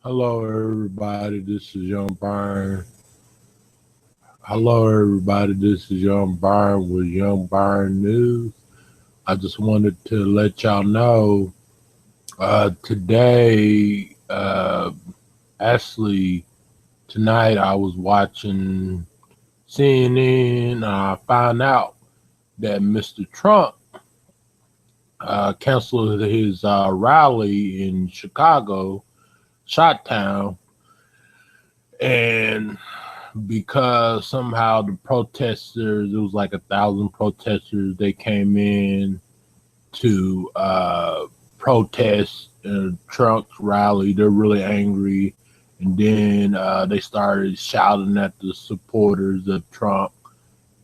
Hello, everybody. This is Young Byron. Hello, everybody. This is Young Byron with Young Byron News. I just wanted to let y'all know today, actually, tonight, I was watching CNN. And I found out that Mr. Trump canceled his rally in Chicago, Shot Town, and because somehow the protesters, it was like 1,000 protesters, they came in to protest Trump's rally. They're really angry. And then they started shouting at the supporters of Trump.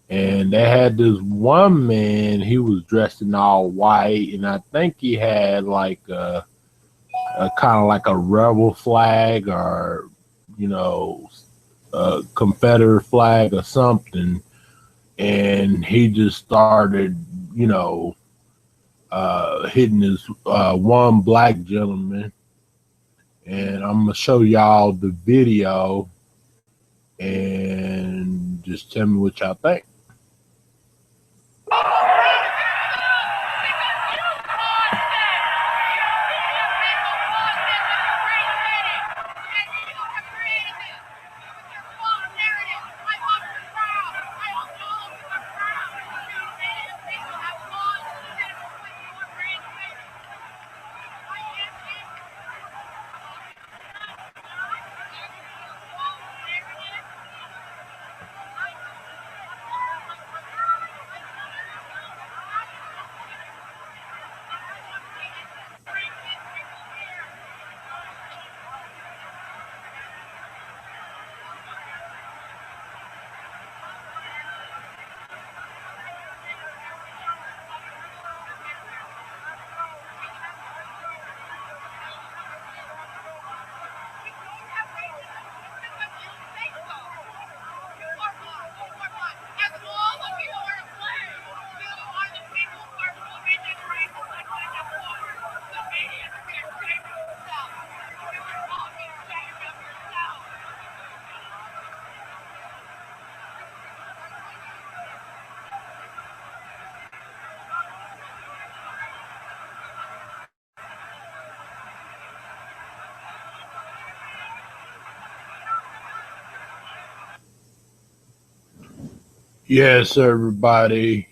And they had this one man, he was dressed in all white, and I think he had like a kind of like a rebel flag or, you know, a Confederate flag or something, and he just started, you know, hitting this one black gentleman. And I'm gonna show y'all the video and just tell me what y'all think. Yes, everybody.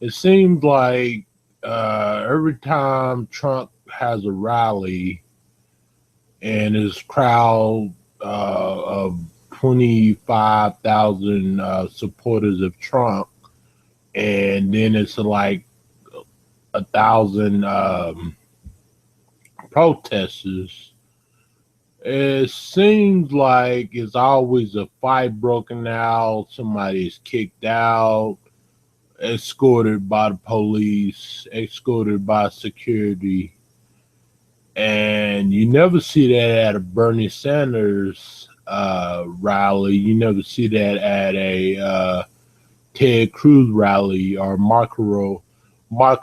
It seems like every time Trump has a rally and his crowd of 25,000 supporters of Trump, and then it's like 1,000 protesters. It seems like it's always a fight broken out. Somebody is kicked out, escorted by the police, escorted by security, and you never see that at a Bernie Sanders rally. You never see that at a Ted Cruz rally or Marco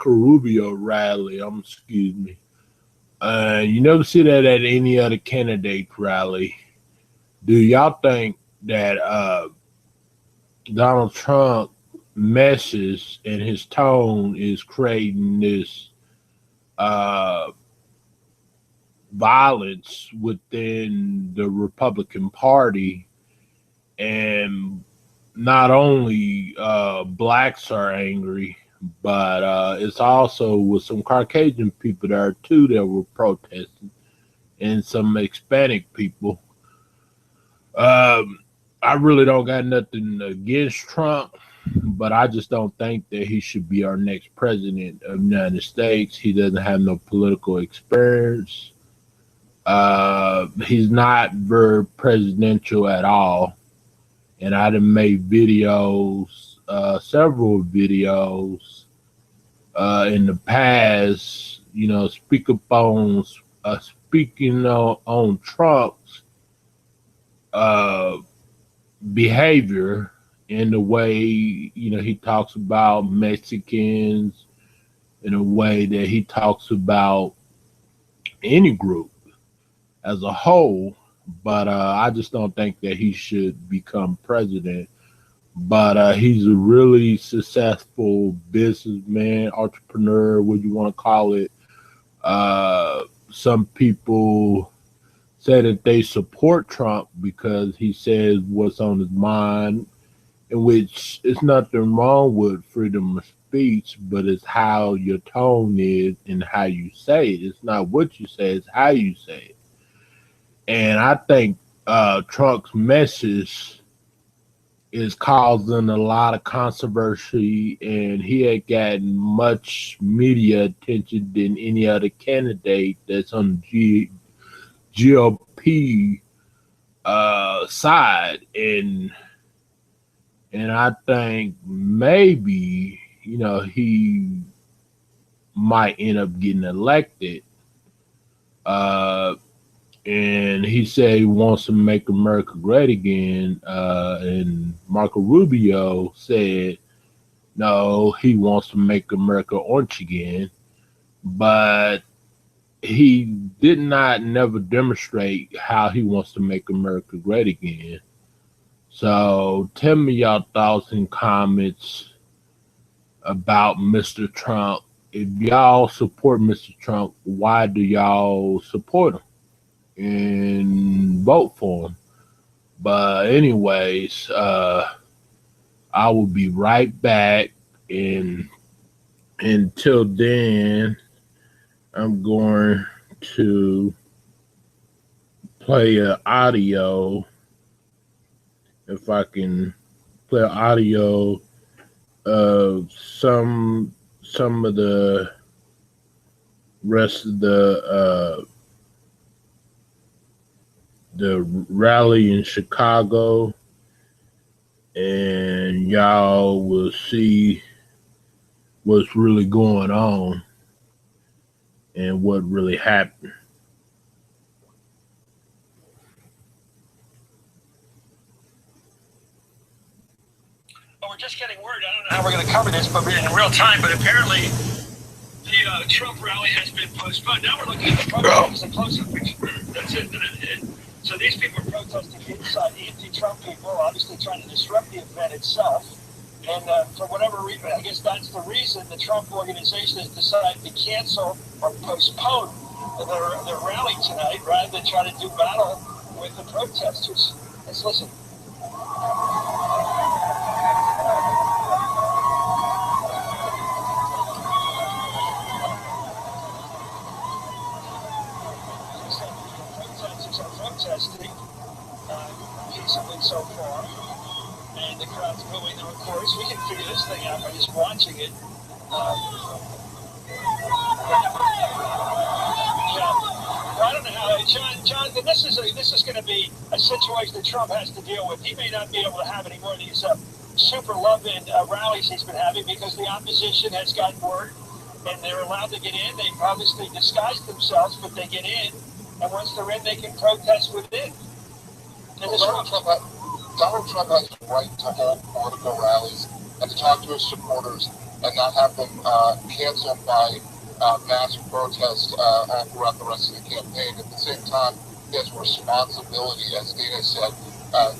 Rubio rally. Excuse me. You never see that at any other candidate rally. Do y'all think that Donald Trump message and his tone is creating this uh, violence within the Republican Party? And not only blacks are angry, but it's also with some Caucasian people there too that were protesting, and some Hispanic people. Um, I really don't got nothing against Trump, but I just don't think that he should be our next president of the United States. He doesn't have no political experience. He's not very presidential at all. And I done made videos, several videos in the past, you know, speaking on Trump's uh, behavior in the way, you know, he talks about Mexicans, in a way that he talks about any group. as a whole. But I just don't think that he should become president. But he's a really successful businessman, entrepreneur, what you want to call it. Some people say that they support Trump because he says what's on his mind, in which it's nothing wrong with freedom of speech, but it's how your tone is and how you say it. It's not what you say, it's how you say it. And I think Trump's message is causing a lot of controversy, and he had gotten much media attention than any other candidate that's on the GOP side, and I think maybe he might end up getting elected. Uh, and he said he wants to make America great again. And Marco Rubio said no, he wants to make America orange again. But he did not never demonstrate how he wants to make America great again. So tell me your thoughts and comments about Mr. Trump. If y'all support Mr. Trump, why do y'all support him and vote for him? But anyways, I will be right back, and until then, I'm going to play an audio. If I can play audio of some of the rest of the rally in Chicago, and y'all will see what's really going on and what really happened. Well, we're just getting word. I don't know how we're going to cover this, but we're in real time. But apparently, the Trump rally has been postponed. Now we're looking at the protesters, a close-up picture. That's it. So these people are protesting inside, the anti-Trump people, obviously trying to disrupt the event itself. And for whatever reason, I guess that's the reason the Trump organization has decided to cancel or postpone their rally tonight rather than try to do battle with the protesters. Let's listen. Protesters are protesting peaceably so far, and the crowd's booing them, of course. We can figure this thing out by just watching it. I don't know how, Jonathan, this is going to be a situation that Trump has to deal with. He may not be able to have any more of these super love-in rallies he's been having because the opposition has gotten word, and they're allowed to get in. They've obviously disguised themselves, but they get in, and once they're in, they can protest within. Well, Donald Trump has the right to hold political rallies and to talk to his supporters and not have them canceled by massive protests all throughout the rest of the campaign. At the same time, he has a responsibility, as Dana said,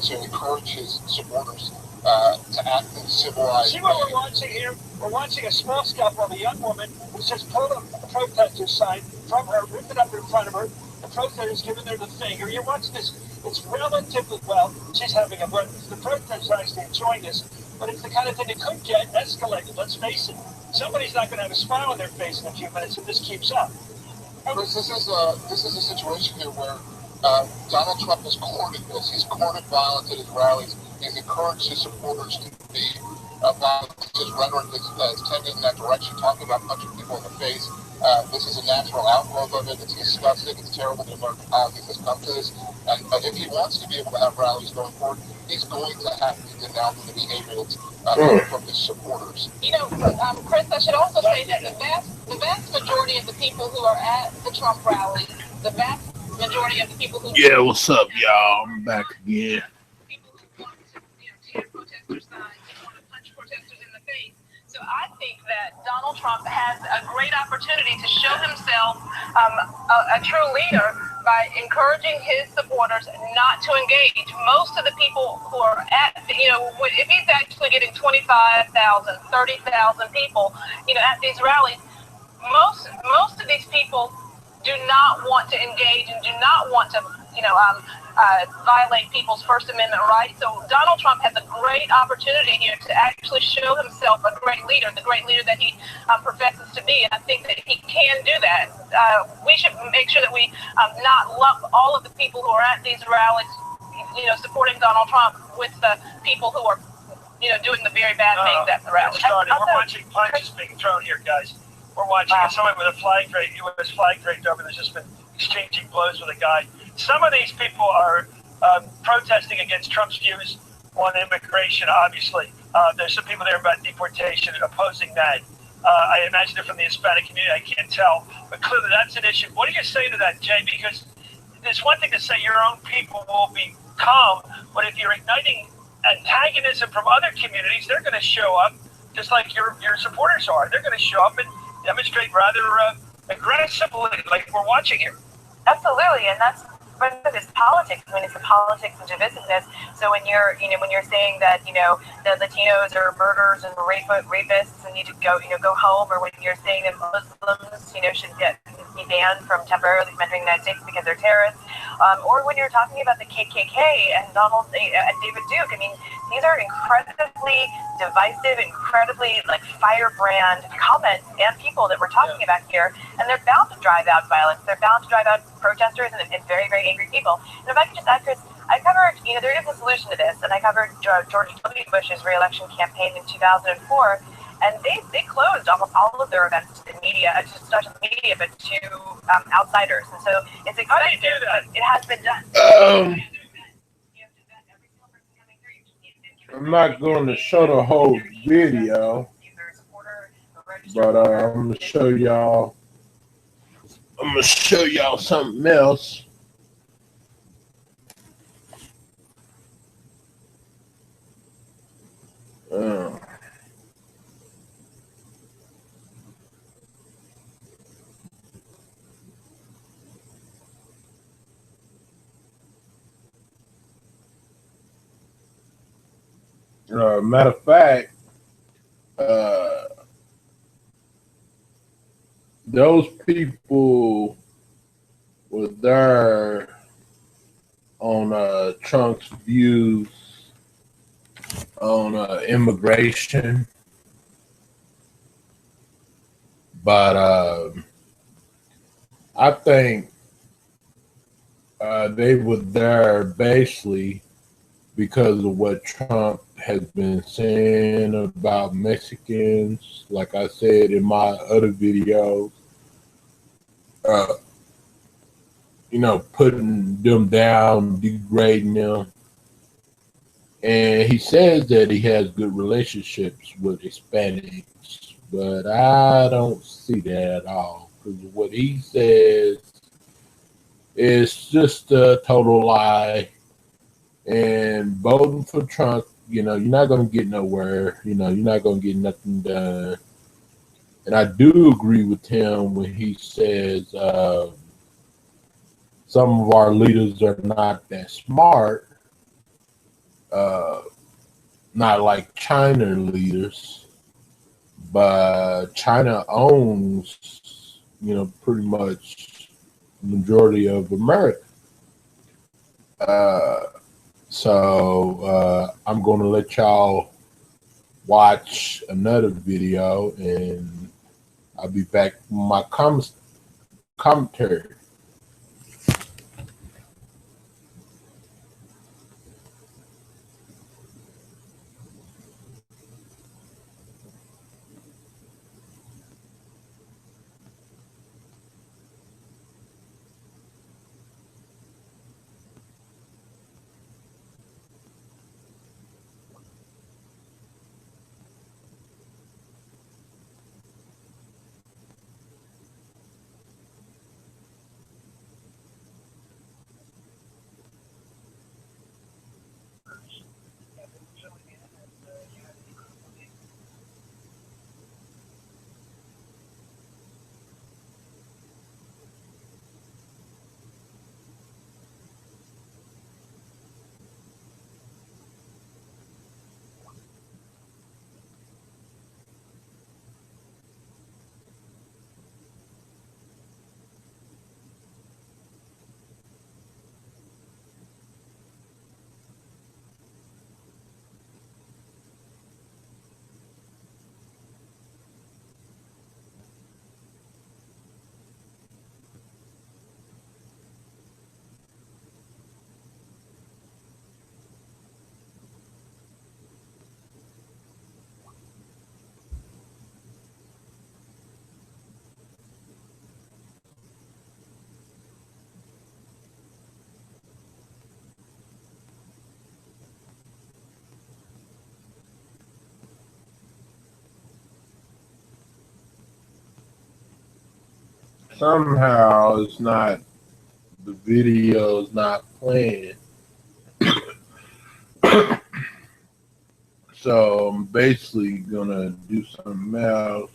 to encourage his supporters to act in civilized See what we're watching here? We're watching a small scuffle of a young woman who's just pulled a protester sign from her, ripped it up in front of her. The protesters giving her the finger. You're watching this. It's relatively, well, she's having a, the protesters are actually enjoying this, but it's the kind of thing that could get escalated, let's face it. Somebody's not going to have a smile on their face in a few minutes if this keeps up. Chris, this is a situation here where Donald Trump has courted this. He's courted violence at his rallies. He's encouraged his supporters to be violent. His rhetoric is tending in that direction, talking about punching people in the face. This is a natural outgrowth of it. It's disgusting. It's terrible that American politics has come to this. And if he wants to be able to have rallies going forward, he's going to have to denounce the behavior that's from his supporters. You know, Chris, I should also say that the vast majority of the people who are at the Trump rally, the vast majority of the people who... Yeah, what's up, y'all? I'm back again. People who want to tear protesters' signs and want to punch protesters in the face. So I think that Donald Trump has a great opportunity to show himself a true leader by encouraging his supporters not to engage. Most of the people who are at, if he's actually getting 25,000, 30,000 people, at these rallies, most of these people do not want to engage and do not want to, violate people's First Amendment rights. So Donald Trump has a great opportunity here to actually show himself a great leader, the great leader that he professes to be. And I think that he can do that. We should make sure that we not lump all of the people who are at these rallies, supporting Donald Trump with the people who are, doing the very bad things at the rally. We're watching punches being thrown here, guys. We're watching someone with a flag draped, U.S. flag draped over. There's just been exchanging blows with a guy. Some of these people are protesting against Trump's views on immigration, obviously. There's some people there about deportation opposing that. I imagine they're from the Hispanic community. I can't tell. But clearly that's an issue. What do you say to that, Jay? Because there's one thing to say your own people will be calm, but if you're igniting antagonism from other communities, they're going to show up just like your supporters are. They're going to show up and demonstrate rather aggressively, like we're watching here. Absolutely, and that's part of this politics. I mean, it's the politics of divisiveness. So when you're saying that the Latinos are murderers and rapists and need to go home, or when you're saying that Muslims should be banned from temporarily entering the United States because they're terrorists, or when you're talking about the KKK and David Duke. I mean, these are incredibly divisive, incredibly firebrand comments and people that we're talking about here, and they're bound to drive out violence. They're bound to drive out protesters and very, very angry people. And if I could just add, Chris, I covered, there is a solution to this, and I covered George W. Bush's re-election campaign in 2004, and they closed almost all of their events to the media, to social media, but to outsiders. And so it's expensive. How do you do that? It has been done. I'm not going to show the whole video, but I'm going to show y'all. I'm going to show y'all something else. Matter of fact, those people were there on Trump's views on immigration, but I think they were there basically because of what Trump has been saying about Mexicans. Like I said in my other videos, putting them down, degrading them. And he says that he has good relationships with Hispanics, but I don't see that at all, because what he says is just a total lie. And voting for Trump, you're not going to get nowhere. You're not going to get nothing done. And I do agree with him when he says some of our leaders are not that smart, not like China leaders, but China owns, pretty much the majority of America. So I'm going to let y'all watch another video, and I'll be back with my commentary. somehow it's not, the video is not playing. So I'm basically gonna do something else.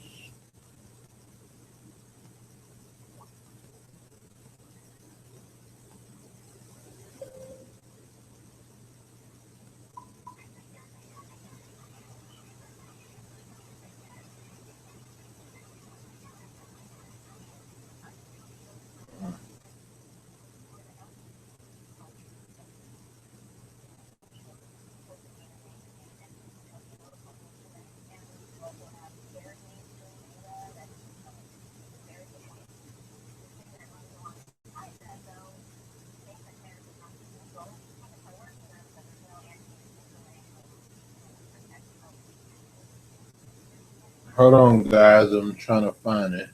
Hold on, guys. I'm trying to find it.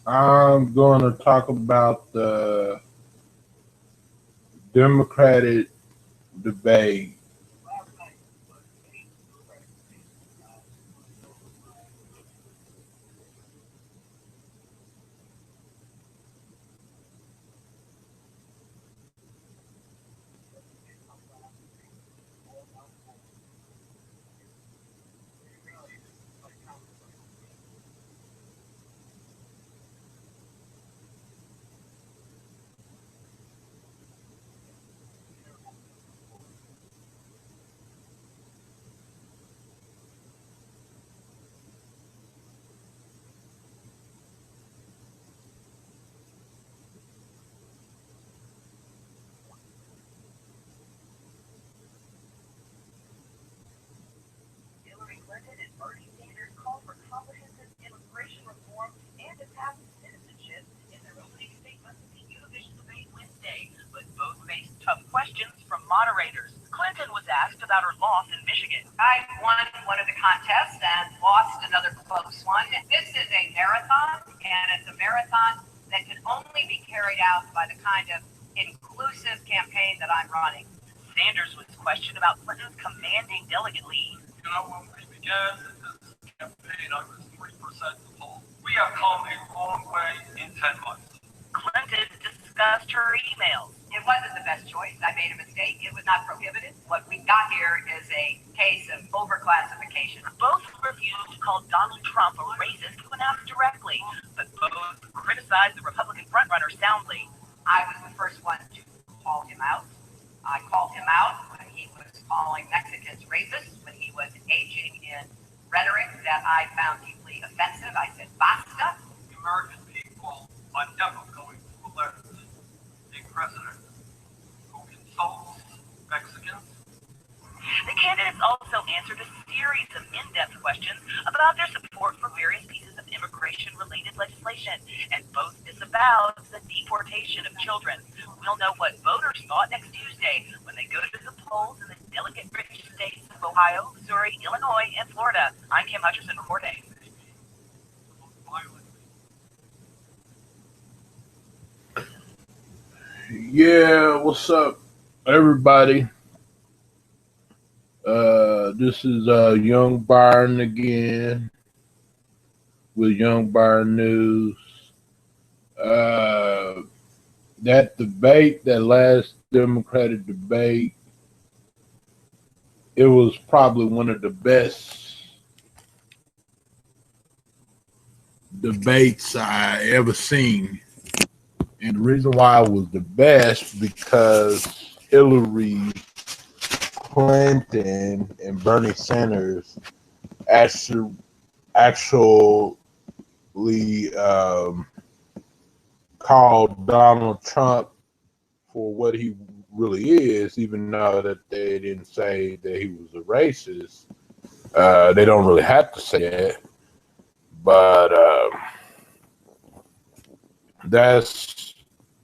I'm going to talk about the Democratic debate. Hillary Clinton and Bernie Sanders called for comprehensive immigration reform and to pass citizenship in their opening statements at the Univision debate Wednesday, but both faced tough questions from moderators. Clinton was asked about her loss in Michigan. I won one of the contests and lost another close one. This is a marathon, and it's a marathon that can only be carried out by the kind of inclusive campaign that I'm running. Sanders was questioned about Clinton's commanding delegate lead. When we began this campaign, I was 3% of the poll. We have come a long way in 10 months. Clinton discussed her emails. It wasn't the best choice. I made a mistake. It was not prohibited. What we got here is a case of overclassification. Both refused to call Donald Trump a racist when asked directly, but both criticized the Republican frontrunner soundly. I was the first one to call him out. I called him out when he was calling Mexicans racist, when he was engaging in rhetoric that I found deeply offensive. about the deportation of children. We'll know what voters thought next Tuesday when they go to the polls in the delegate-rich states of Ohio, Missouri, Illinois, and Florida. I'm Kim Hutcherson reporting. Yeah, what's up, everybody? This is Young Byron again with Young Byron News. That debate, that last Democratic debate, it was probably one of the best debates I ever seen. And the reason why it was the best, because Hillary Clinton and Bernie Sanders actually called Donald Trump for what he really is, even though that they didn't say that he was a racist. They don't really have to say that, but that's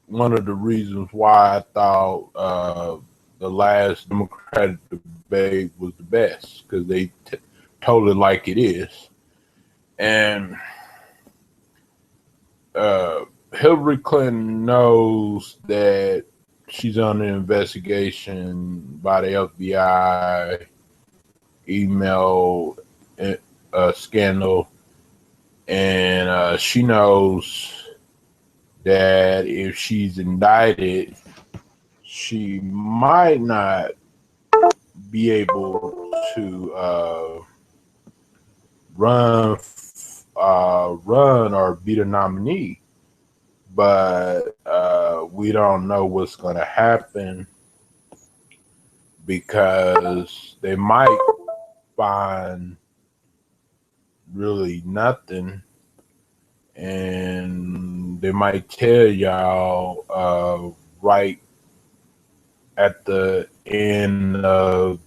one of the reasons why I thought the last Democratic debate was the best, because they told it like it is. And Hillary Clinton knows that she's under investigation by the FBI, email scandal, and she knows that if she's indicted, she might not be able to run or be the nominee. But we don't know what's going to happen, because they might find really nothing, and they might tell y'all right at the end of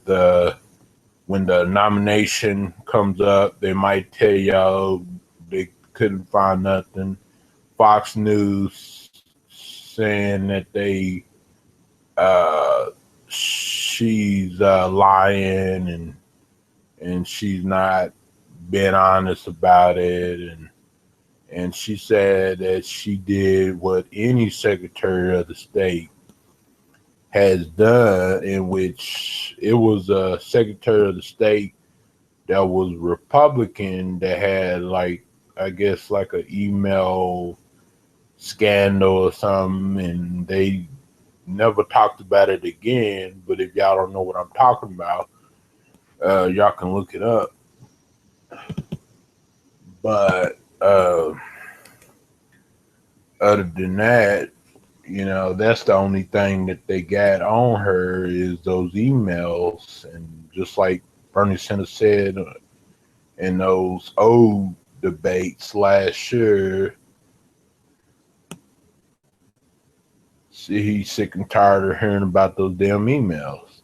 when the nomination comes up, they might tell y'all they couldn't find nothing. Fox News saying that she's lying and she's not being honest about it, and she said that she did what any Secretary of the State has done, in which it was a Secretary of the State that was Republican that had, like, I guess, like an email scandal or something, and they never talked about it again. But if y'all don't know what I'm talking about, y'all can look it up. But other than that, you know, that's the only thing that they got on her is those emails. And just like Bernie Sanders said in those old debates last year, he's sick and tired of hearing about those damn emails.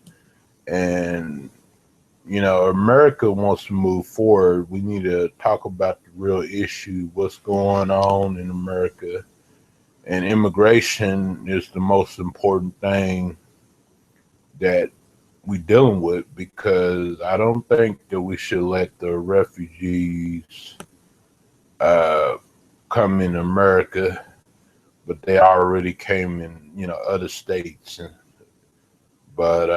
And, you know, America wants to move forward. We need to talk about the real issue, what's going on in America. And immigration is the most important thing that we're dealing with, because I don't think that we should let the refugees come in America, but they already came in, you know, other states. But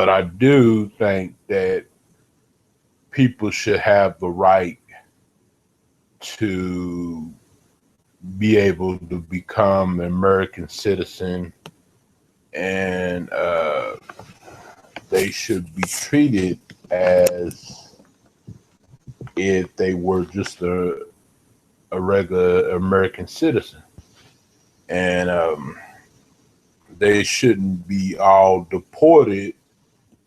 I do think that people should have the right to be able to become an American citizen, and they should be treated as if they were just a regular American citizen. And they shouldn't be all deported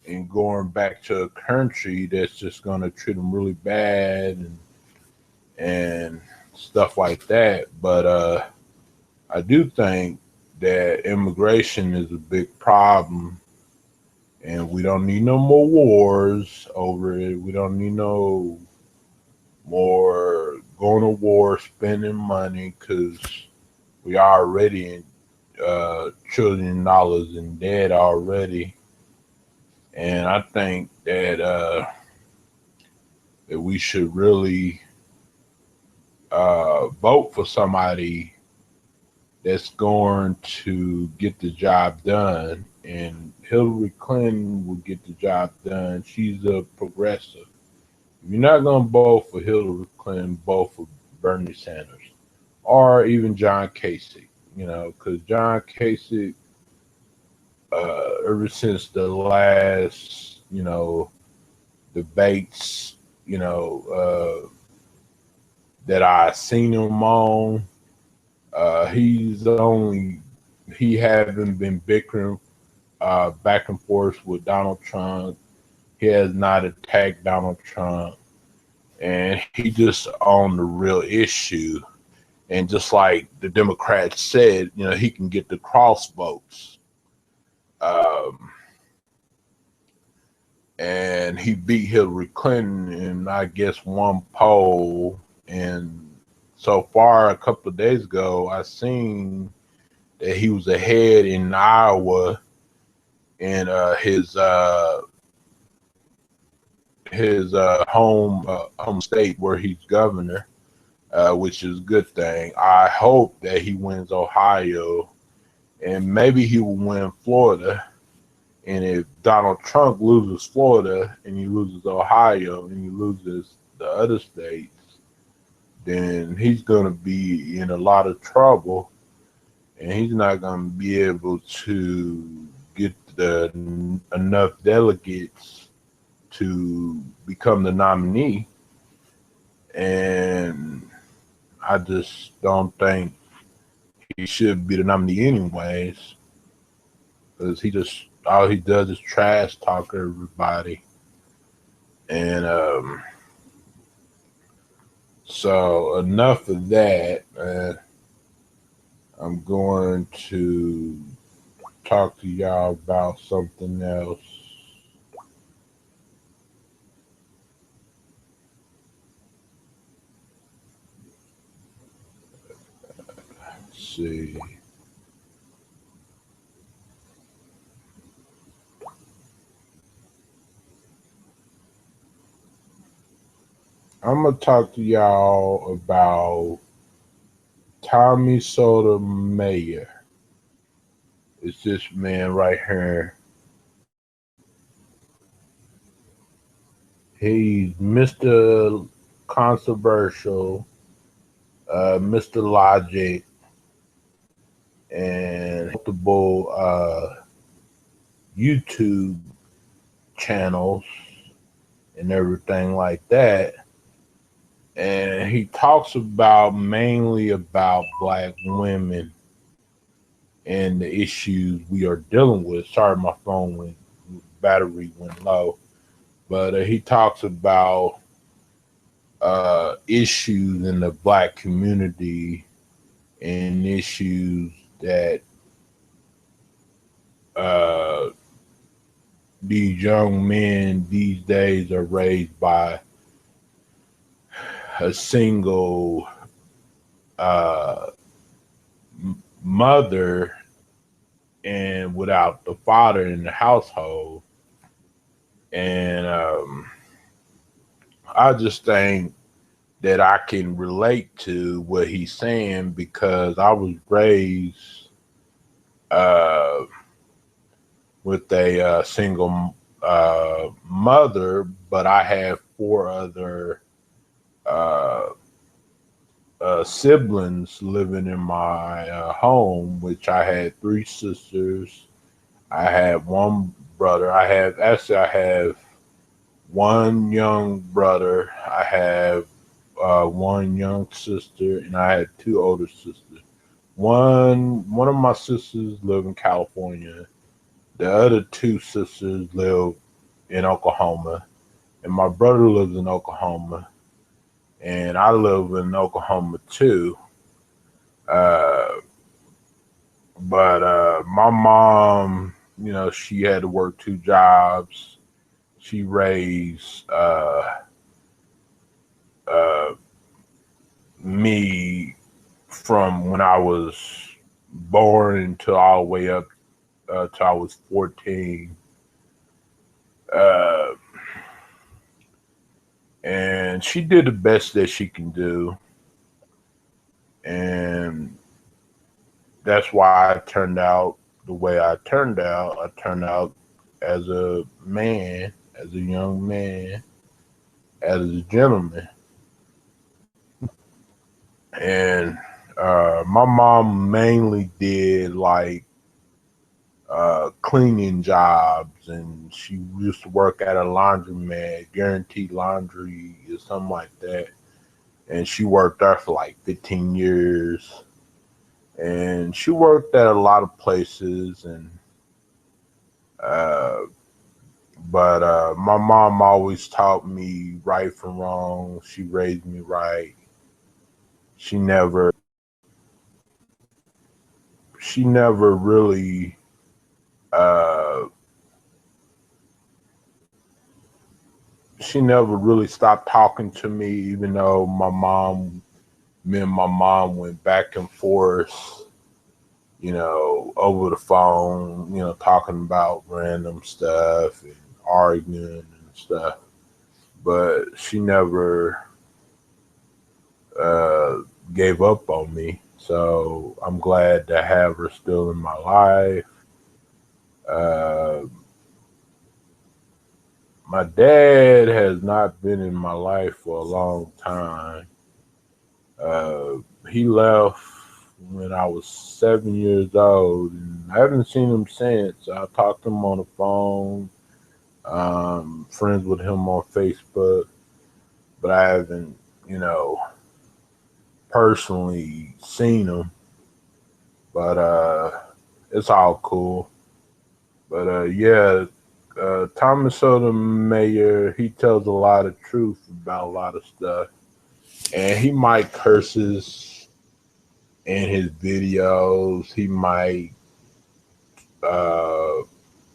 and going back to a country that's just going to treat them really bad and stuff like that. But I do think that immigration is a big problem, and we don't need no more wars over it. We don't need no more going to to war, spending money because we already in trillion dollars in debt already. And I think that that we should really vote for somebody that's going to get the job done. And Hillary Clinton will get the job done. She's a progressive. If you're not going to vote for Hillary Clinton, vote for Bernie Sanders or even John Kasich, you know, because John Kasich, ever since the last, you know, debates, you know, that I seen him on, he haven't been bickering back and forth with Donald Trump. He has not attacked Donald Trump, and he just on the real issue. And just like the Democrats said, you know, he can get the cross votes. And he beat Hillary Clinton in, I guess, one poll. And so far, a couple of days ago, I seen that he was ahead in Iowa in his home state where he's governor, which is a good thing. I hope that he wins Ohio, and maybe he will win Florida. And if Donald Trump loses Florida and he loses Ohio and he loses the other states, then he's going to be in a lot of trouble, and he's not going to be able to get enough delegates to become the nominee. And I just don't think he should be the nominee anyways, because all he does is trash talk everybody. And so enough of that. I'm going to talk to y'all about something else. Let's see. I'm going to talk to y'all about Tommy Sotomayor. It's this man right here. He's Mr. Controversial, Mr. Logic, and multiple YouTube channels and everything like that. And he talks mainly about black women and the issues we are dealing with. Sorry, my battery went low. But he talks about issues in the black community and issues that these young men these days are raised by a single mother and without the father in the household. And I just think that I can relate to what he's saying, because I was raised with a single mother, but I have 4 other siblings living in my home, which I had 3 sisters. I had 1 brother. I have 1 young brother. I have 1 young sister, and I had 2 older sisters. One of my sisters live in California. The other 2 sisters live in Oklahoma, and my brother lives in Oklahoma, and I live in Oklahoma too. But my mom, you know, she had to work 2 jobs. She raised me from when I was born until all the way up till I was 14. And she did the best that she can do. And that's why I turned out the way I turned out. I turned out as a man, as a young man, as a gentleman. And my mom mainly did like cleaning jobs, and she used to work at a laundromat, Guaranteed Laundry or something like that. And she worked there for like 15 years. And she worked at a lot of places, and but my mom always taught me right from wrong. She raised me right. She never really she never really stopped talking to me, even though me and my mom went back and forth, over the phone, talking about random stuff and arguing and stuff. But she never gave up on me. So I'm glad to have her still in my life. My dad has not been in my life for a long time. He left when I was 7 years old, and I haven't seen him since. I talked to him on the phone, friends with him on Facebook, but I haven't, personally seen him. But it's all cool. But yeah, Thomas Sotomayor, he tells a lot of truth about a lot of stuff. And he might curses in his videos. He might,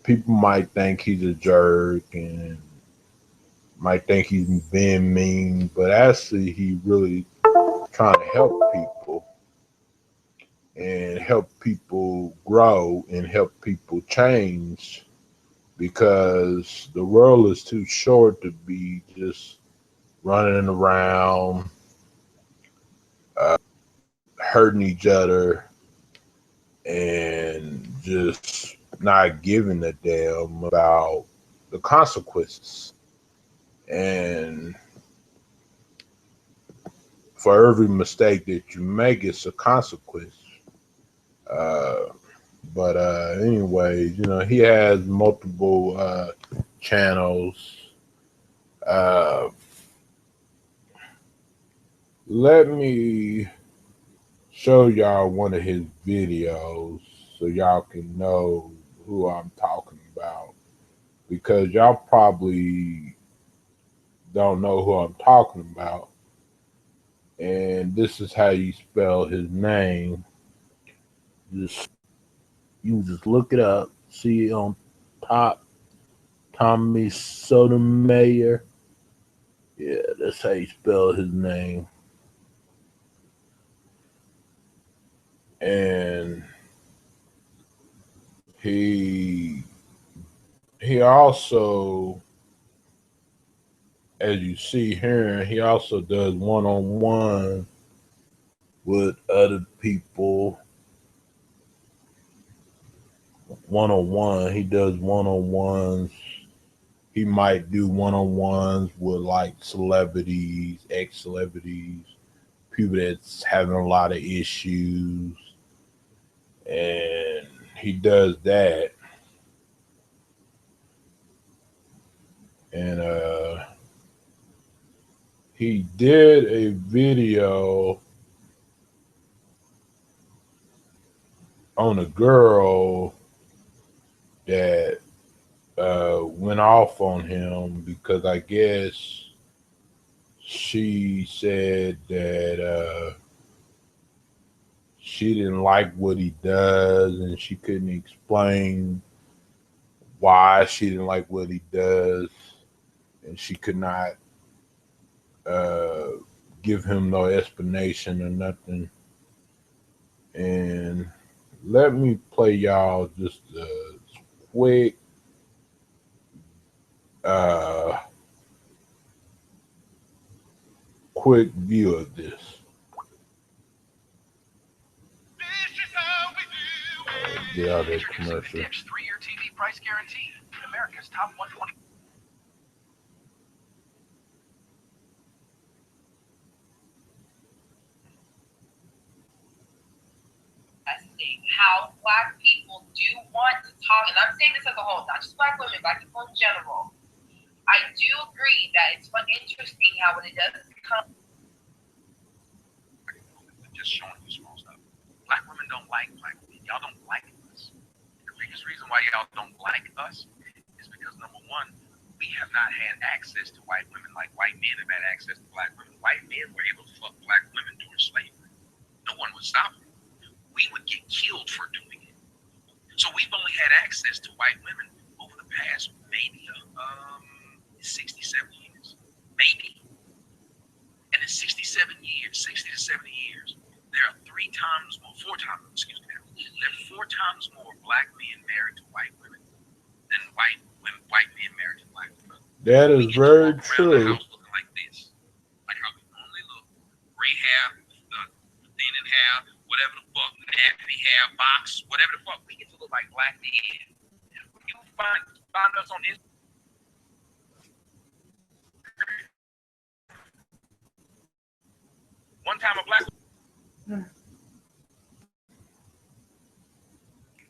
people might think he's a jerk and might think he's being mean, but actually he really trying to help people and help people grow and help people change, because the world is too short to be just running around hurting each other and just not giving a damn about the consequences. And for every mistake that you make, it's a consequence. But anyway, he has multiple channels. Let me show y'all one of his videos so y'all can know who I'm talking about, because y'all probably don't know who I'm talking about. And this is how you spell his name. You just look it up, see it on top, Tommy Sotomayor. Yeah, that's how you spell his name. And he also, as you see here, he also does one-on-one with other people. One-on-one, he does one-on-ones. He might do one-on-ones with like celebrities, ex-celebrities, people that's having a lot of issues, and he does that. And he did a video on a girl that went off on him because I guess she said that she didn't like what he does, and she couldn't explain why she didn't like what he does, and she could not give him no explanation or nothing. And let me play y'all just a quick quick view of this. Get out of that commercial. 3-year TV price guarantee. America's top 120. How Black people do want to talk, and I'm saying this as a whole, not just Black women, Black people in general. I do agree that it's interesting how when it does come. Just showing you small stuff. Black women don't like Black women. Y'all don't like us. The biggest reason why y'all don't like us is because, number one, we have not had access to white women like white men have had access to Black women. White men were able to fuck Black women during slavery. No one would stop them. We would get killed for doing it. So we've only had access to white women over the past maybe 60, 70 years. Maybe. And in 60 to 70 years, there are 4 times more Black men married to white women than white men married to Black women. That is very true. Looking like this. Like how we normally look. Gray hair, thin in hair, whatever the fuck, nappy hair, box, whatever the fuck, we get to look like Black men. When you find us on Instagram, one time a Black.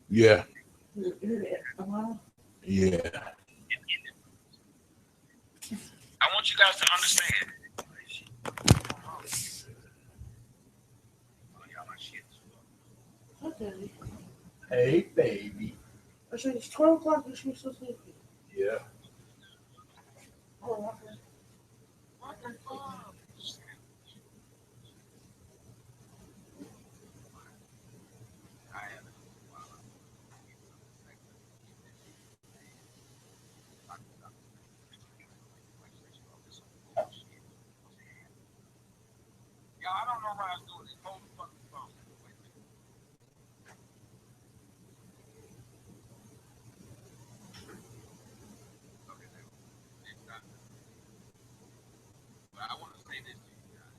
Yeah. Yeah. I want you guys to understand. Okay. Hey, baby. I said it's 12 o'clock and she's still sleeping. Yeah. Oh, Y'all, I don't know why I was doing this. Hold the fucking phone. Okay, but I want to say this to you guys.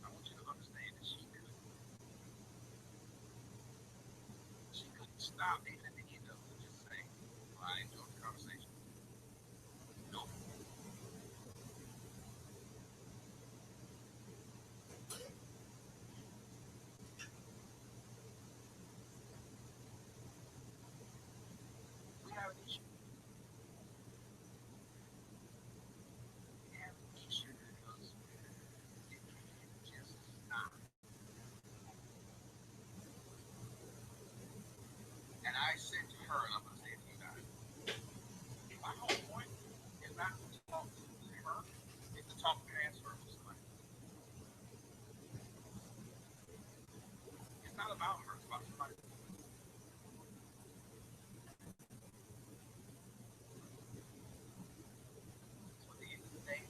I want you to understand that she couldn't stop even at the end of it, just saying, well, I enjoyed the conversation. Nope. We have an issue. We have an issue because it just not. And I said to her, and I'm going to say it to you guys, if my whole point is not to talk to her, it's to talk past her to somebody. It's not about her, it's about somebody. So at the end of the day,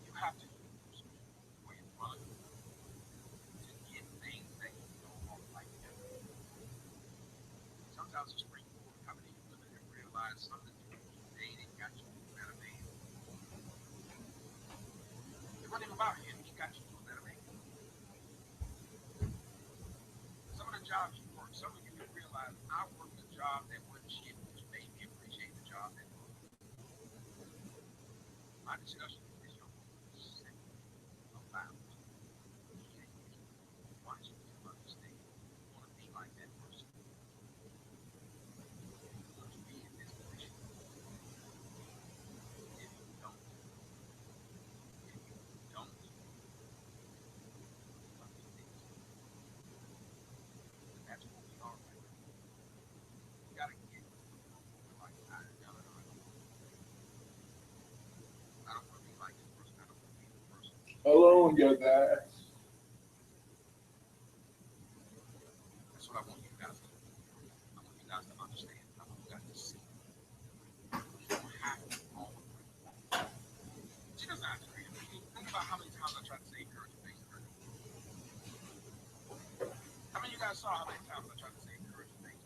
you have to use for your fun to get things that you don't want like that. Sometimes it's pretty cool how many women have realized something you dated got you a better man. It wasn't even about him, he got you a better man. Some of the jobs you work, some of you can realize I worked a job that wasn't shit, which made me appreciate the job that was. My discussion with this young woman was simply about watch you to understand. You want to be like that person. You want to be in this position. If you don't, that's what we are right now. You gotta get like I don't want to be like this person. I don't want to be the person. Hello, you guys. I saw how many times I tried to say encouraging things.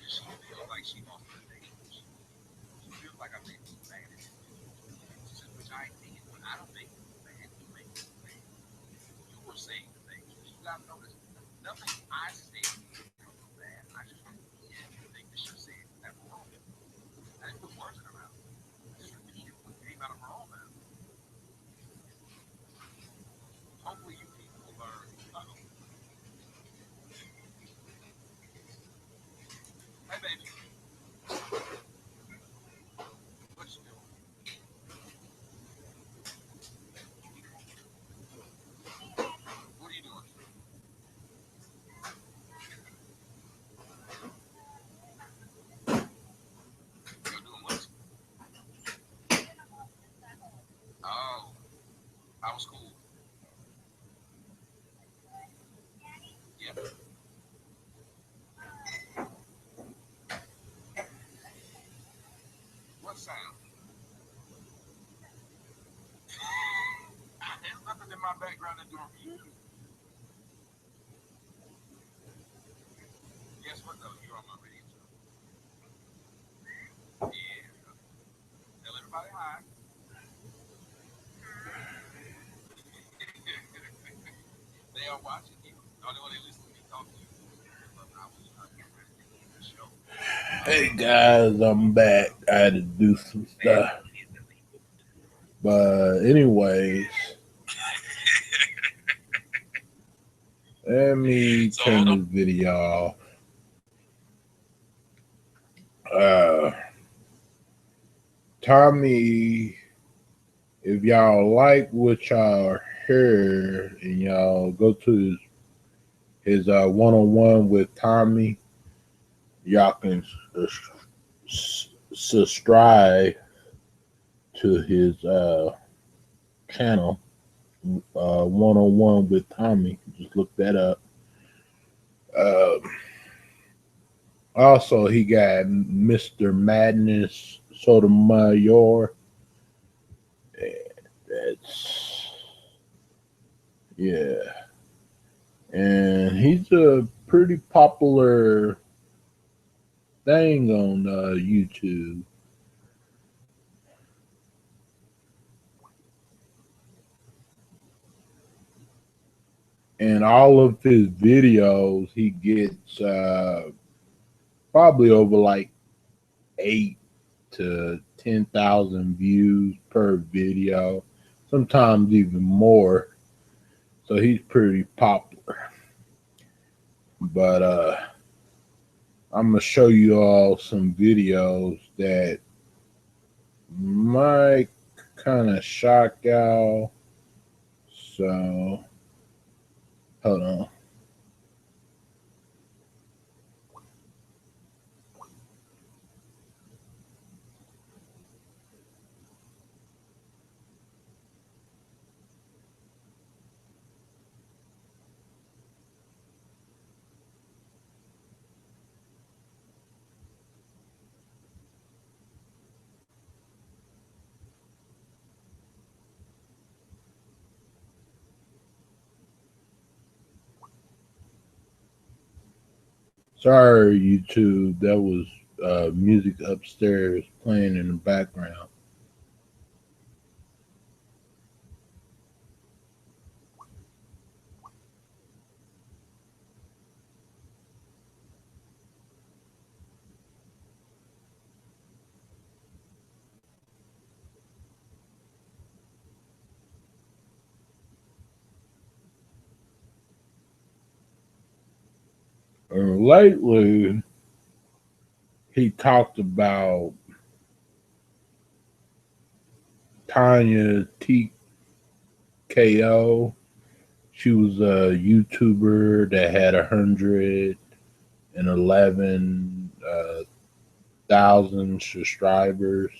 She feels like she lost her name. She feels like I made it bad. Which I did, but I don't make it bad. You make it bad. You were saying the things. You got to notice nothing I said was bad. I just repeated the thing that she said that were wrong. I didn't put words in her mouth. I just repeated what came out of her own mouth. Hopefully you people will learn. Hey, baby. What you doing? What are you doing? You're doing what? Oh, I was cool. Yeah. What sound? There's nothing in my background that's doing for you. Guess what though? You're on my radio show. Yeah. Tell everybody hi. They are watching you. No, they listen to me talk to you. Hey guys, I'm back. I had to do some stuff. But anyways, let me turn this video off. Tell me if y'all like what y'all heard and y'all go to his one-on-one with Tommy. Y'all can subscribe to his channel, one-on-one with Tommy. Just look that up. Also, he got Mr. Madness Sotomayor. That's, yeah. And he's a pretty popular thing on YouTube. And all of his videos, he gets probably over like 8 to 10,000 views per video, sometimes even more. So he's pretty popular. But I'm gonna show you all some videos that might kind of shock y'all. So hold on. Sorry, YouTube. That was music upstairs playing in the background. Lately, he talked about Tonya Tko. She was a YouTuber that had 111,000 subscribers.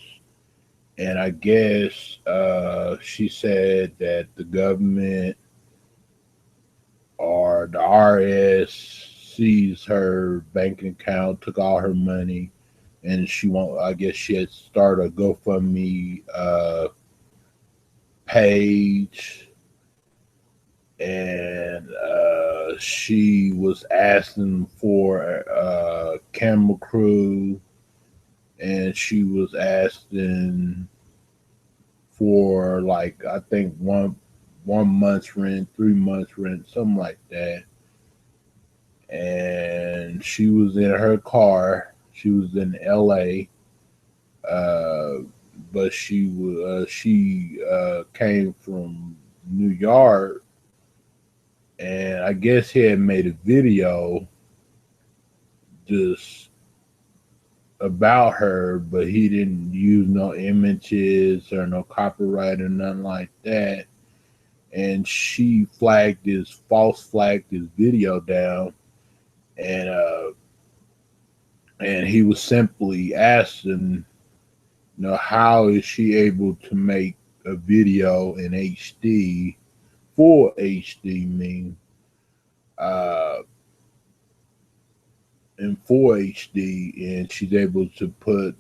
And I guess she said that the government or the RS seized her bank account, took all her money, and I guess she had started a GoFundMe page, and she was asking for a camera crew, and she was asking for, like, I think one month's rent, 3 months rent, something like that. And she was in her car. She was in LA, but she came from New York, and I guess he had made a video just about her, but he didn't use no images or no copyright or nothing like that. And she false flagged this video down, and he was simply asking, how is she able to make a video in HD, full HD, in full HD, and she's able to put,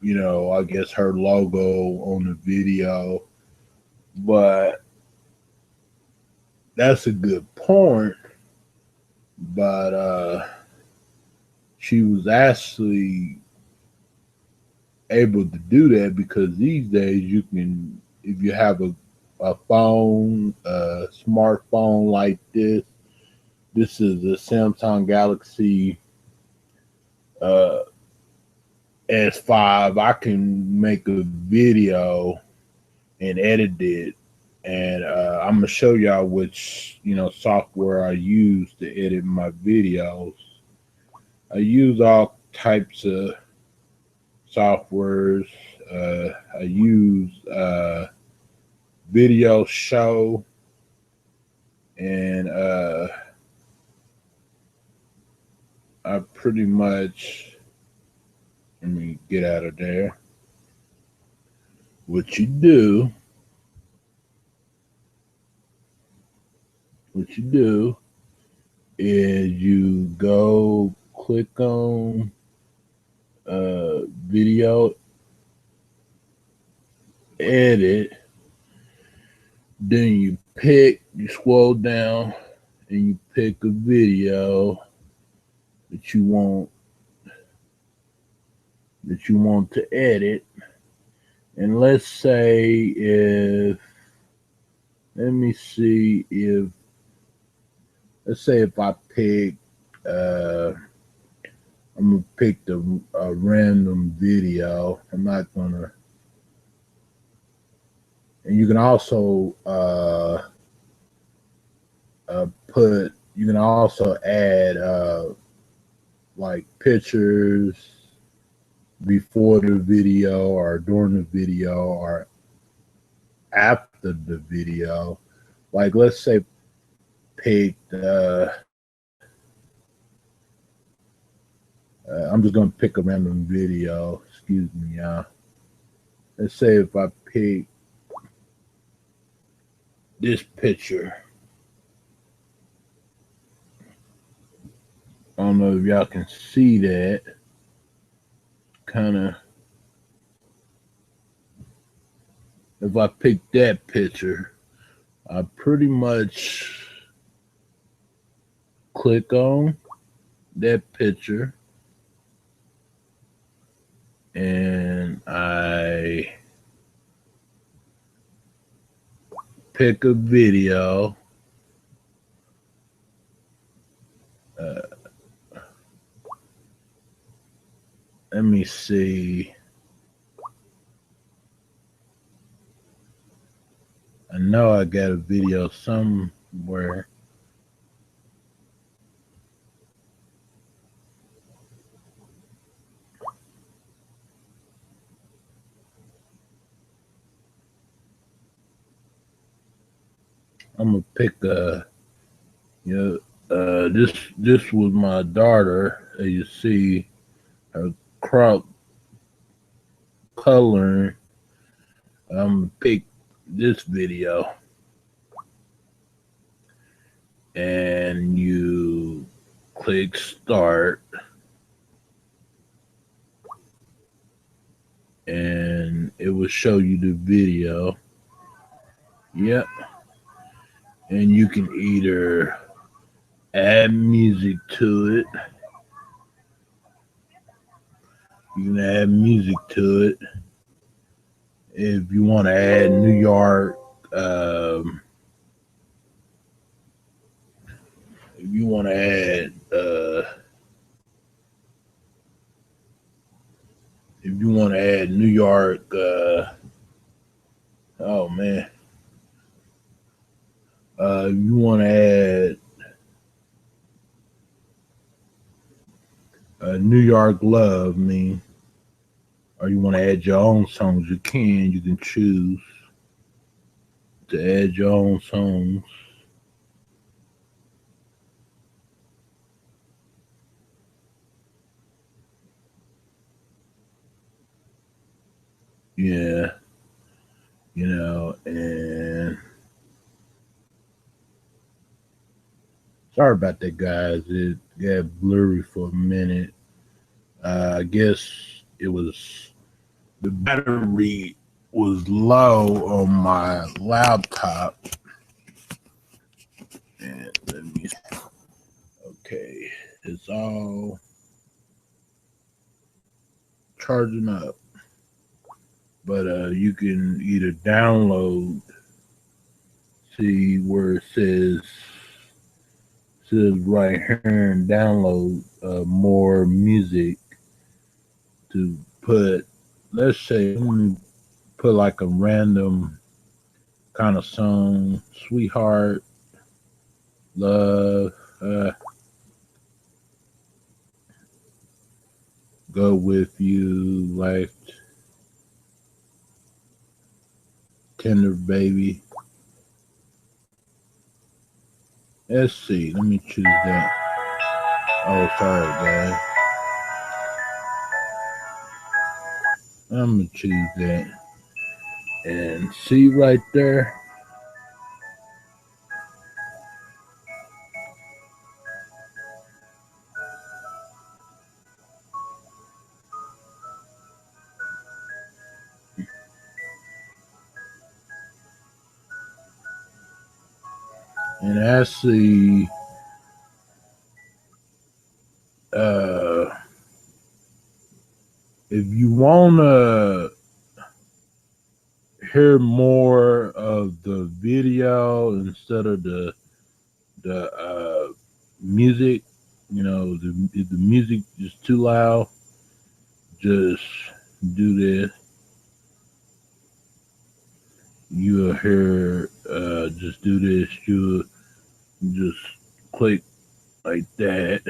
I guess her logo on the video. But that's a good point. But she was actually able to do that because these days you can, if you have a phone, a smartphone like this is a Samsung Galaxy S5. I can make a video and edit it, and I'm gonna show y'all which software I use to edit my videos. I use all types of softwares. I use Video Show, and I pretty much, let me get out of there. What you do is you go click on video edit, then you scroll down and you pick a video that you want to edit. And let's say let's say if I pick I'm gonna pick a random video. I'm not gonna. And you can also you can also add like pictures before the video or during the video or after the video. Like, let's say pick I'm just gonna pick a random video. Excuse me, y'all. Let's say if I pick this picture. I don't know if y'all can see that. Kind of. If I pick that picture, I pretty much click on that picture and I pick a video. Let me see. I know I got a video somewhere. I'm gonna pick this was my daughter. As you see, her crop coloring. I'm gonna pick this video, and you click start, it will show you the video. Yep. And you can either add music to it. You can add music to it. If you want to add New York, if you want to add, New York, oh man, if you want to add New York Love, or you want to add your own songs, you can choose to add your own songs. Yeah, and sorry about that, guys. It got blurry for a minute. I guess it was the battery was low on my laptop. And let me, okay, it's all charging up. But you can either download, see where it says right here, and download more music to put. Let's say I'm going to put like a random kind of song, sweetheart, love, go with you, life, tender baby. Let's see, let me choose that. Oh, sorry, guys. I'm gonna choose that. And see right there. And actually, if you wanna hear more of the video instead of the music, if the music is too loud, just do this. You'll hear, just do this. You'll just click like that,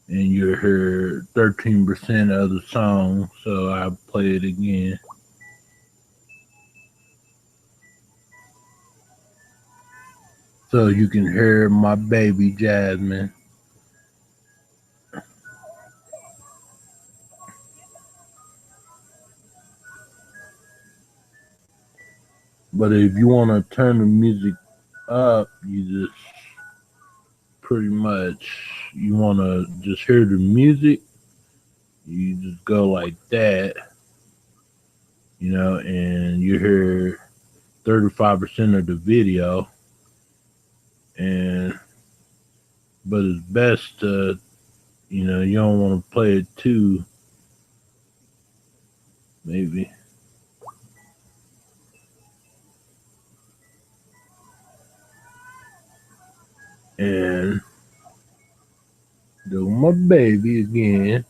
and you'll hear 13% of the song. So I'll play it again. So you can hear my baby Jasmine. But if you want to turn the music up, you just pretty much, you want to just hear the music, you just go like that, and you hear 35% of the video. But it's best to, you don't want to play it too, maybe. And do my baby again.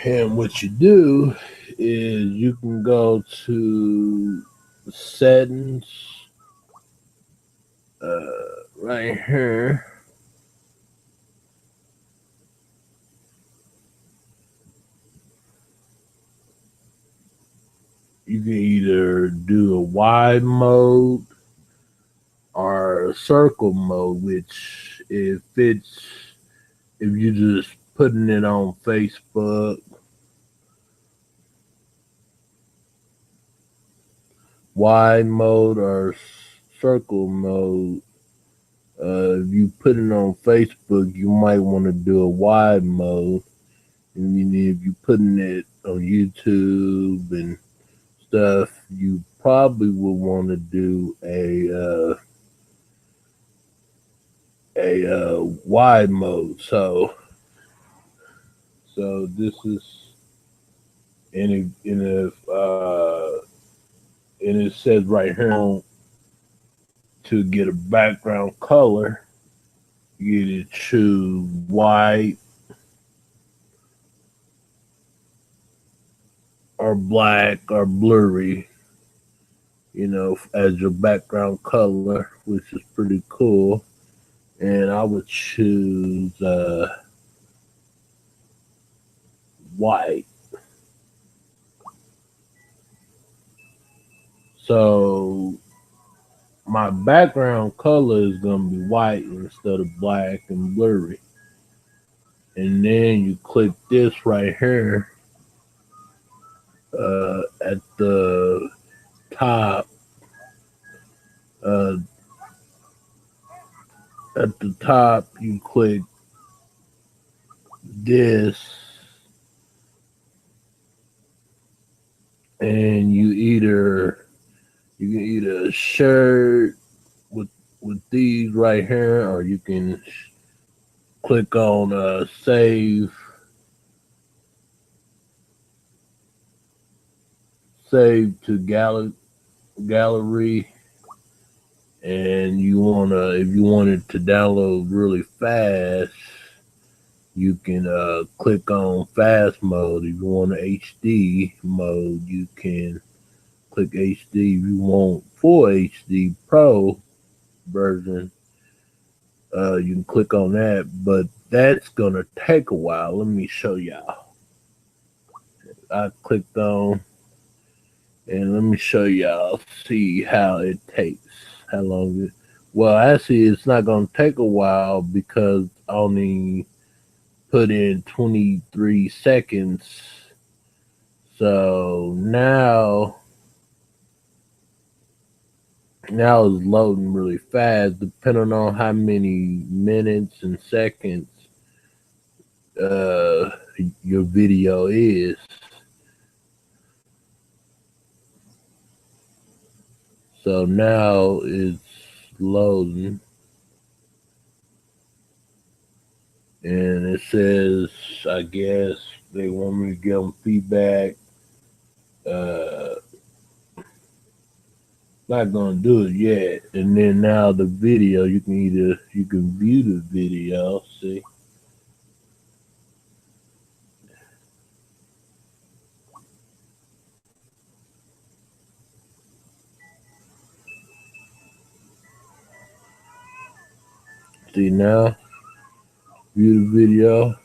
And what you do is you can go to settings, right here. You can either do a wide mode or circle mode, which if you just putting it on Facebook, wide mode or circle mode, If you put it on Facebook, you might want to do a wide mode. And then if you're putting it on YouTube and stuff, you probably will want to do a wide mode. So this is and it says right here to get a background color, you either choose white or black or blurry, as your background color, which is pretty cool. And I would choose white. So my background color is going to be white instead of black and blurry. And then you click this right here at the top. At the top, you click this, and you can either share with these right here, or you can click on save to gallery. And if you want it to download really fast, you can click on fast mode. If you want an HD mode, you can click HD. If you want full HD Pro version, you can click on that, but that's gonna take a while. Let me show y'all. I clicked on, and let me show y'all, see how it takes, how long it. Well, actually, it's not gonna take a while because I only put in 23 seconds. So now it's loading really fast, depending on how many minutes and seconds your video is. So now it's loading, and it says, I guess they want me to give them feedback. Not gonna do it yet. And then now the video, you can view the video. See, now view the video.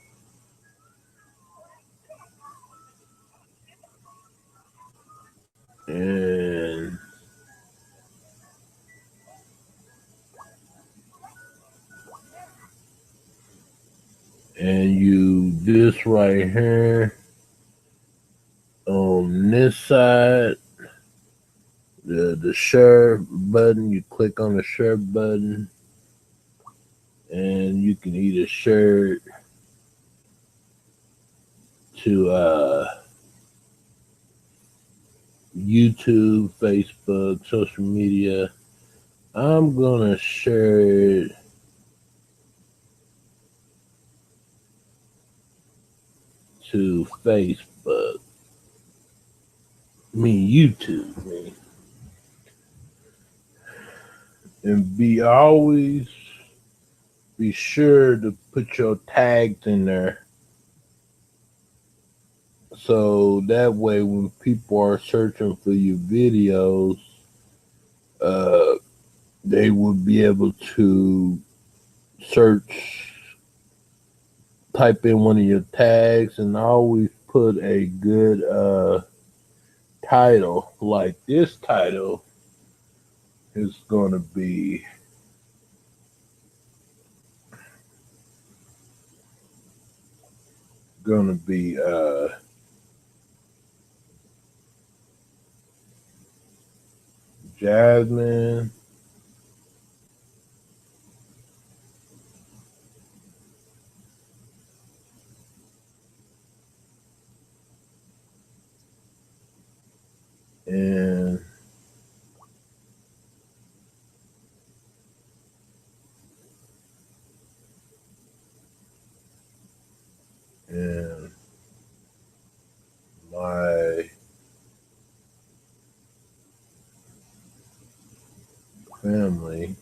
And you this right here on this side, the share button, you click on the share button, and you can either share it to YouTube, Facebook, social media. I'm gonna share it to Facebook. YouTube. And always be sure to put your tags in there. So that way when people are searching for your videos, they will be able to type in one of your tags, and always put a good title. Like this title is going to be Jasmine and my family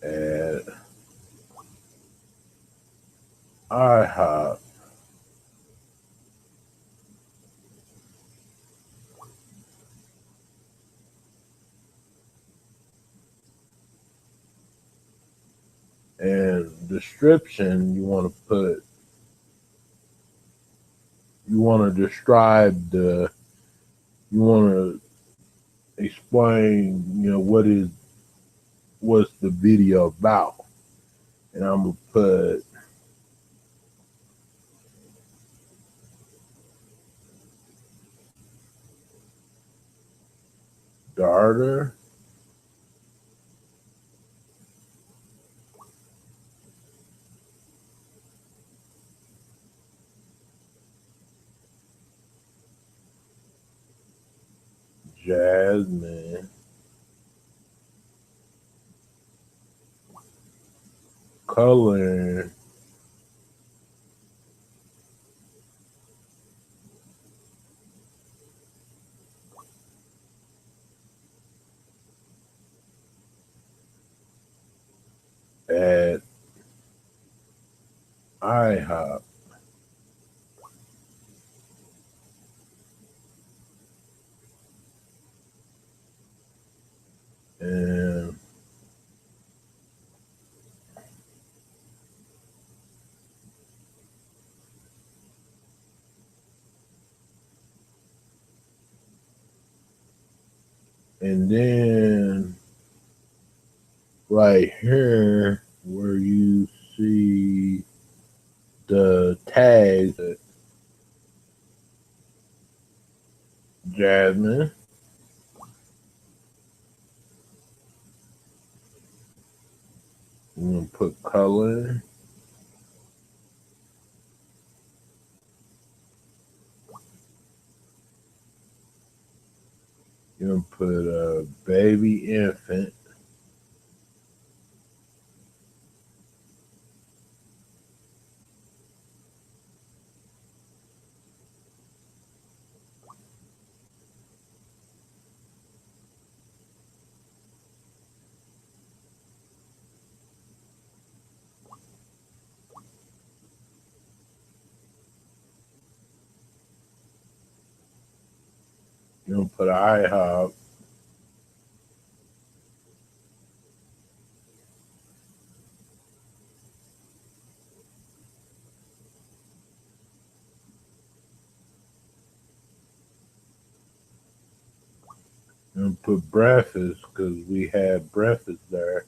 at IHOP and description you want to describe you want to explain, what's the video about. And I'm going to put daughter Jasmine coloring at IHOP. And then right here where you see the tag Jasmine, I'm going to put color. You're going to put a baby infant. You're going to put IHOP. And put breakfast because we had breakfast there.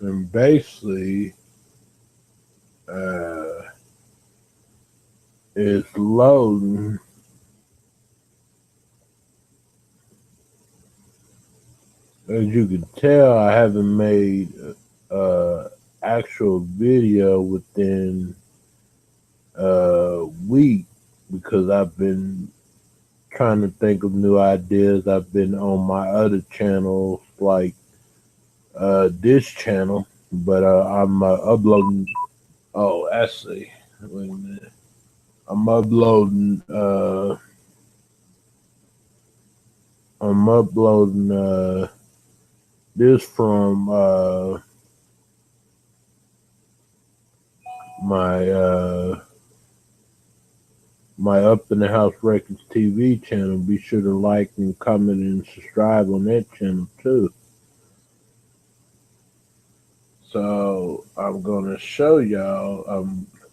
And basically, it's loading. As you can tell, I haven't made actual video within a week because I've been trying to think of new ideas. I've been on my other channels like this channel, but I'm uploading. Oh, actually, wait a minute. I'm uploading. I'm uploading this from my my Up in the House Records TV channel. Be sure to like and comment and subscribe on that channel too. So I'm gonna show y'all.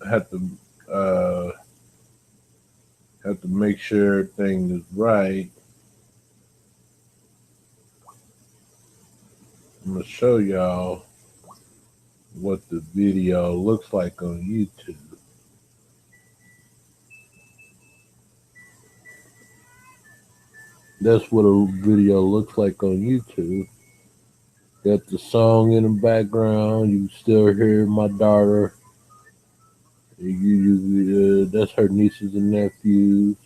Have to uh, have to make sure everything is right. I'm gonna show y'all what the video looks like on YouTube. That's what a video looks like on YouTube. Got the song in the background. You can still hear my daughter. That's her nieces and nephews.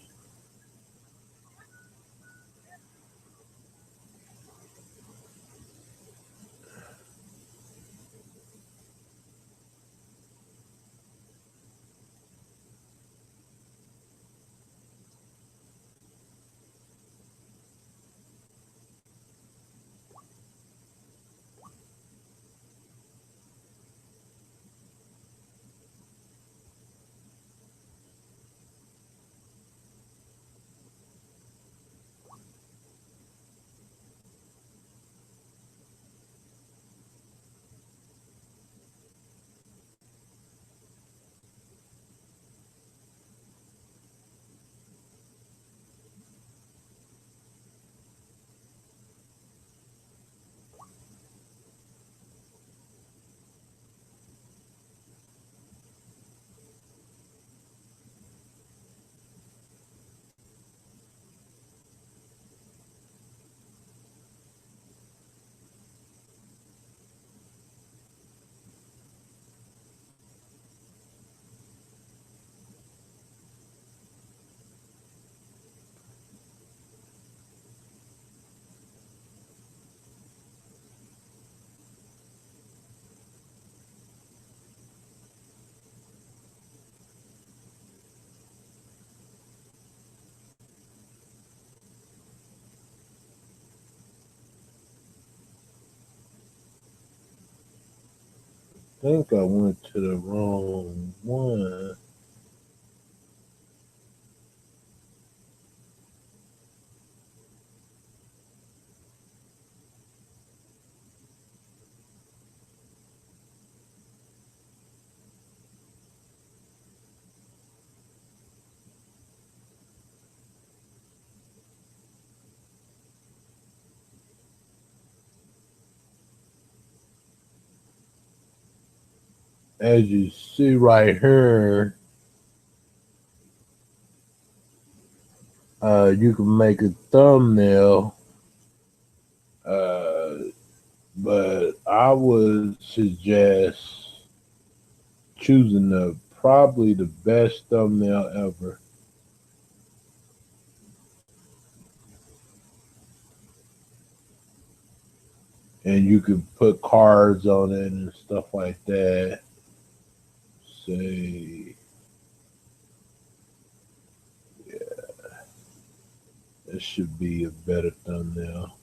I think I went to the wrong one. As you see right here, you can make a thumbnail, but I would suggest choosing probably the best thumbnail ever. And you could put cards on it and stuff like that. Say, yeah, this should be a better thumbnail.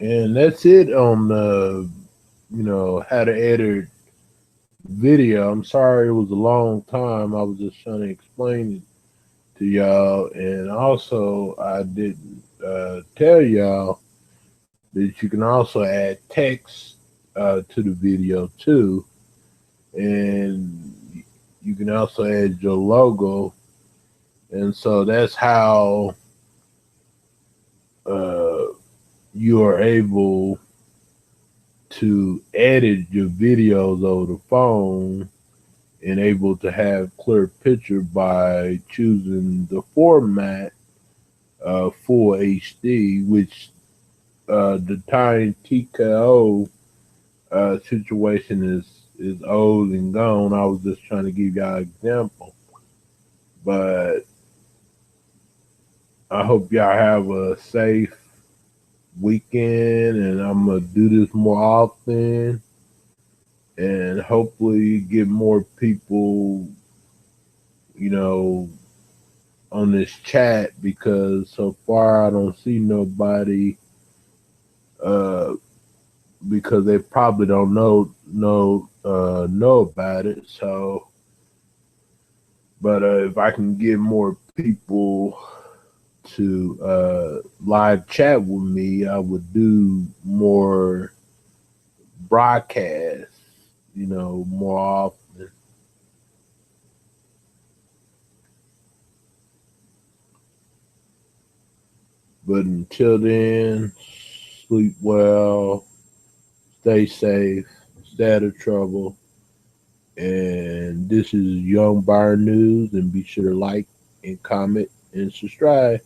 And that's it on the, how to edit video. I'm sorry it was a long time. I was just trying to explain it to y'all. And also, I didn't tell y'all that you can also add text to the video too. And you can also add your logo. And so that's how you are able to edit your videos over the phone and able to have clear picture by choosing the format Full HD, which the Tonya Tko situation is old and gone. I was just trying to give y'all an example, but I hope y'all have a safe weekend, and I'm gonna do this more often, and hopefully get more people, on this chat, because so far I don't see nobody, because they probably don't know about it. So, but if I can get more people to live chat with me, I would do more broadcasts, more often. But until then, sleep well, stay safe, stay out of trouble. And this is Young Byron News, and be sure to like and comment and subscribe.